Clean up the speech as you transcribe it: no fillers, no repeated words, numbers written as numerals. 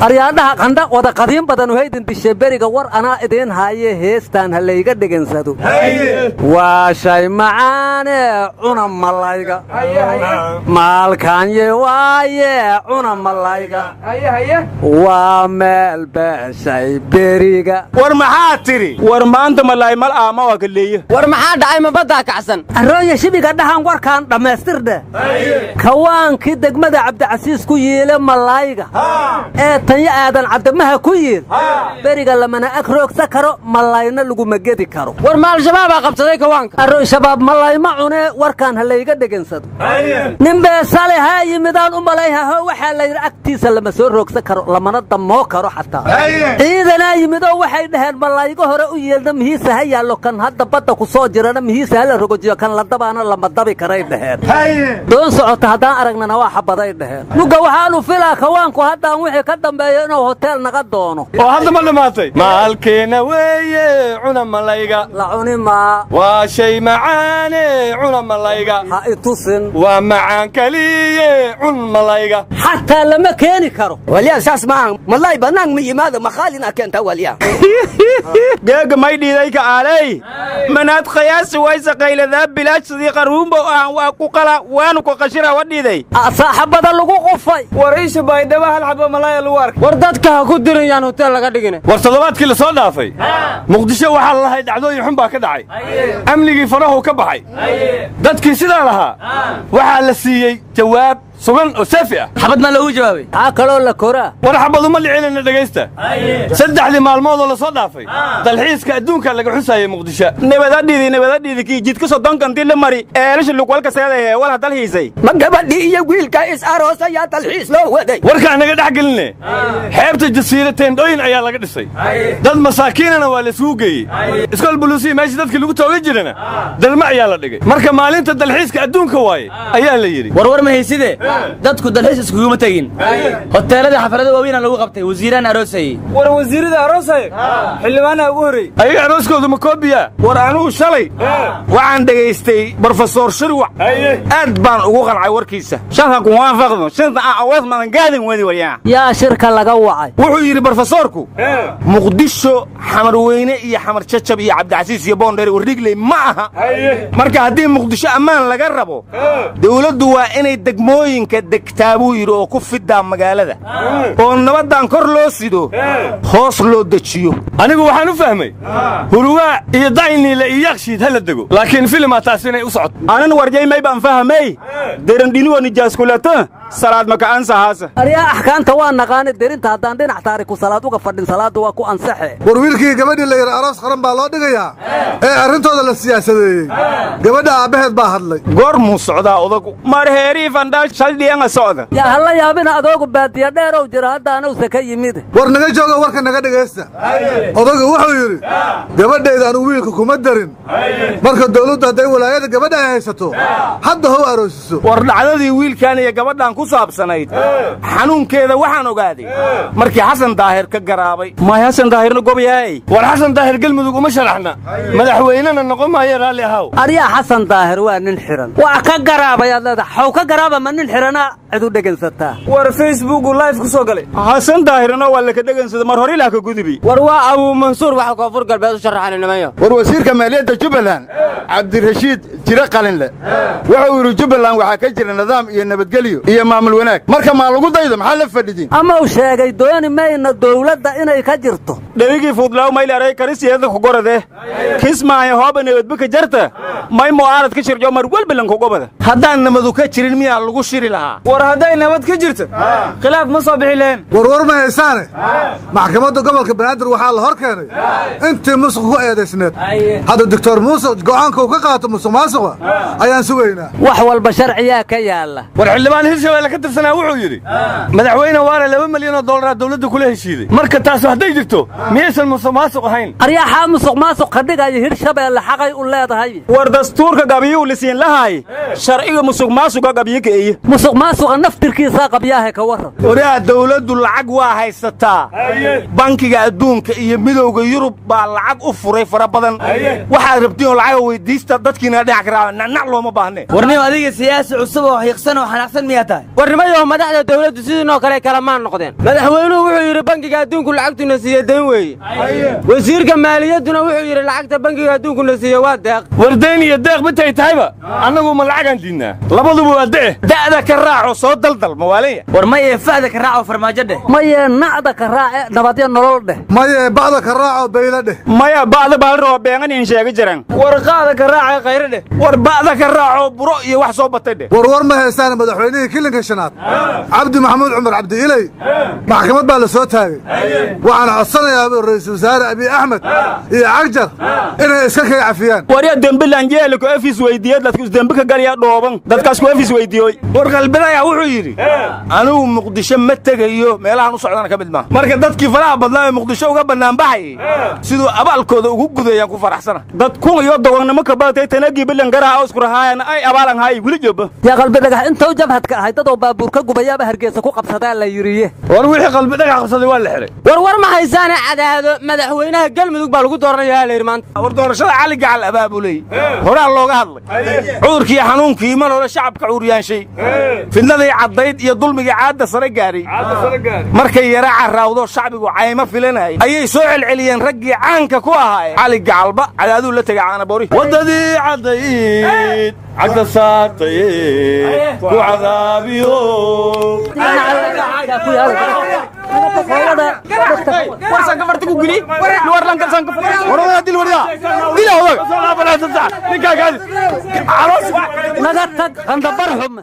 aryaadaha qanda wada qadiin badan waydan dishay beriga war ana idin haaye heestan halayga dhigansado waa shay macaane cuna malayga maalkaanye waaye cuna malayga waa meel beeshay beriga war maxaa tiri war maanta malay mal aama waa kaleeyo war maxaa dhacay ma badda kacsan arooya shibiga dhahan warkaan dhamaystirde kawaankii degmada Cabdicasiis ku yeelay malayga ee tanya aadan cadamaha ku yeel beriga lamana agroogsa karo malayna lagu magadi karo war maal shabaab qabsaday kawaanka arooy shabaab malay ma cune warkaan halayga dhigansado nimbe salaha yimidaan u malayha waxa la yiri agtiisa lama soo roogsa karo lamana damo karo xataa ciidana yimido waxay dhaheen malayga hore u yeelna mihiisa hayaalo kan hadda badda ku soo jirana mihiisa la rogojiyo kan la dabaana lama dabi karay dhaheen doon socota hadaan aragnana waa xabaday dhaheen muga waxaanu filaa kawaanku hadaan wixii ka dambeeyo inuu hotel naga doono oo hadda ma dhamaatay maalkeena weeye cuna malayga la cuni ma waa shay macaane cuna malayga ha itusin waa macaan kaliye cun malayga hatta lama keeni karo waliya saas ma malay banaan ma yimaado makhalina keenta waliya geega may dhiiday ka aalay manaad qiyaas waysa qaylada bilaash sidii qaruumba aan waa ku qala waanu ku qashira wadhiiday saaxabada lagu qufay waraysi baydaba hal xabo malay lagu ark war dadka ku dirayaan hotel laga dhigin war toddobaadkii la soo dhaafay muqdisho waxa la lahayd dhacdooyin xun baa ka dhacay amnigii farahu ka baxay dadkii sidaa lahaa waxa la siiyay jawaab sugan oo safi ah xabad ma lagu jawaabay kaloo la koraa war xabad uma licinayna dhageysta saddexdii maalmood oo la soo dhaafay dalxiiska adduunka laga xusayay muqdisho nabadadhiidi kii jidka soddonkan dil mari eelasha luqwalka seeday wala dalxiisay ma gabadhii iyo wiilka is aroosaya dalxiis loo waday warka naga dhaxgeline xeebta jasiira teendooyin ayaa laga dhisay dad masaakiinana waa la isugu geeyey iskool buluusi meeshii dadkii lagu tooga jirana dalma ayaa la dhigay marka maalinta dalxiiska adduunka waaye ayaa la yidhi war ma hayside dadku dalxiis iskuuma tagin hoteelada xaflada waaweyn lagu qabtay wasiiraan aroosay war wasiirada aroosay xillibaana ugu horeey ayaga arooskoodu ma koobiya war anigu shalay waxaan dhageystay professor Shirwac aad baan ugu qalcay warkiisa shaqo ku waafaqdo shanta awaas ma gaadin wadi waliya yaa shirka laga wacay wuxuu yiri professorku muqdisho xamar weyne iyo xamar jajab iyo Cabdicasiis iyo Boondheer wardigley ma aha marka hadii muqdisho amaan laga rabo dawladdu waa inay degmooyin degtaabu yiri oo ku fidaa magaalada oo nabadan kor loo sido hoos loo dajiyo anigu waxaan u fahmay huruwa iyo dayni la iyaqshid hala dago laakiin filma taasina u socod aanan warjay may baan fahmay deeran dini waa nijaas kulata salaad ma ka ansahaasa ariya ahkaanta waa naqaan deerinta hadaan dhinac taariku salaad uga fadhin salaadu waa ku ansaxay war wiilkii gabadhii la yiri aroos qaran baa loo dhigayaa arintooda la siyaasadeeyay gabadha aabaheed baa hadlay goor mu socdaa odagu mar heeri fandaash saldhiyan socda yaa halla yaabina adoogu baadiya dheer oo jira hadaan uu ka yimid war naga jooga warka naga dhageysta odagu wuxuu yiri gabadheeda anu wiilka kuma darin marka dawladda haday walaayada gabadha haysato hadda hoo aroosiso war dhacdadii wiilkan iyo gabadhan ku saabsanayd xanuunkeeda waxaan ogaaday markii xasan daahir ka garaabay ma xasan daahirna gobayay war xasan daahir galmudug uma sharaxna madaxweynena noqon maayo raali ahaw ariya xasan daahir waa nin xiran waa ka garaabay adada xaw ka garaaba ma nin xirana cid u dhageysataa war Facebook live ku soo galay xasan daahirna waa la ka dhageysada mar hore ilaa ka gudubi war waa Abu Mansuur waxa ka fur galbeed u sharaxan nimayo war wasiirka maaliyadda Jubbaland Cabdirashiid jira qalinle wuxuu yiri Jubbaland waxa ka jira nidaam iyo nabadgelyo iyo maamul wanaag marka ma lagu daydo maxaa la fadhidin ama uu sheegay dooni mayna dawladda inay ka jirto dhawigi fudlaaw mayl aray karisiyada ku gorade kismaayo hooba nabadba ka jarta may mu'aarad ka shirjo mar walba lan ku gobada hadaan nabadu ka jirin miya lagu shiri lahaa war haday nabad ka jirto khilaaf ma soo bixi leen war ma haysaane maxkamadda gobolka Banaadir waxa la hor keenay intii musuq ku eedeysneed hada doctor Muuse go'aanka uu ka qaato musuqmaasuqa ayaan sugaynaa wax walba sharciya ka yaala war xildhibaan Hirshabeelle ka tirsanaa wuxuu yiri madaxweyne waana $2 milyan dawladda kula heshiiday marka taas haday jirto miyaysan musuqmaasuq ahayn aryaxaa musuqmaasuq ka dhigaya hirshabeelle xaqay u leedahay war dastuurka gabiyuu lisiin lahay sharciga musuqmaasuqa gabiyekeeye musuqmaasuqa naftirkiisaa qabyaahe ka warran oraa dawladdu lacag waa haysataa bankiga adduunka iyo midowga yurub baa lacag u furay fara badan waxaad rabtiin oo lacag weydiista dadkiina dhinac ka raacay nacnac looma baahne warniyo adiga siyaasi cusub oo xiiqsan oo xanaaqsan miyaa tahay warnimayo madaxda dawladdu sidoo kale kalamaan noqdeen madaxweynuhu wuxuu yiri bankiga adduunku lacagtuna siiyay dayn weeye wasiirka maaliyadduna wuxuu yiri lacagta bankiga adduunkuna siiyay waa deeq wardayn iyo deeq bitay tahayba annagu ma lacagan diinaa labaduba waa da'da ka raaco soo daldal mawaalaya war maye fa'da ka raaco farmaajo dheh maye nacda ka raace nabadyo nolol dheh maye bacda ka raaco bayla dheh maya bacda baalroo beengan in sheega jiran war qaada ka raace khayr dheh war bacda ka raaco buro iyo wax soo batay dheh war ma haystaan madaxweynihii kilinka shanaad cabdi maxamuud cumar cabdi ilay maxkamad baa la soo taagay waxaan codsanayaa ra'iisul wasaare abiy axmed iyo cagjar inay iska kaga cafiyaan warya dembilan jeelku afis weydiiyay dadku dembi ka galaya dhooban dadkaas ku afis weydiiyay war qalbidaya wuxuu yiri anigu muqdisho ma tagayo meelahan u socdana ka mid ma marka dadkii faraha badnaa ee muqdisho uga banaan baxay sidoo abaalkooda ugu gudayaan ku faraxsana dad ku iyo dawagnimo ka baatay tanagi bilan garaha isku rahaayana ay abaalan hay wili jooba yaa qalbi dhagax inta jabhad ka ahay dad oo baabuur ka gubayaba hargeysa ku qabsadaa la yiriye war wixii qalbi dhagax qabsaday waa la xiray war ma haysaana cadaado madaxweynaha galmudug baa lagu dooranayaa la maanta war doorashada cali gacal abaabulay horaa looga hadlay cudurkii xanuunkii mar hore shacabka cuuriyaanshay fidnadii cadayd iyo dulmigii caada sare gaaray markay yara carraawdo shacbigu cayma filanay ayay soo celceliyeen raggii caanka ku ahaa cali gacalba cadaaduu la tagay caana boori wadadii cadayd cagta saartay ku cadaabiyo warsan ka farta ku gili war lan ka san ka warada dil warida ila wada soo la balaa saddex ninka gaadi naga tag qanda barxum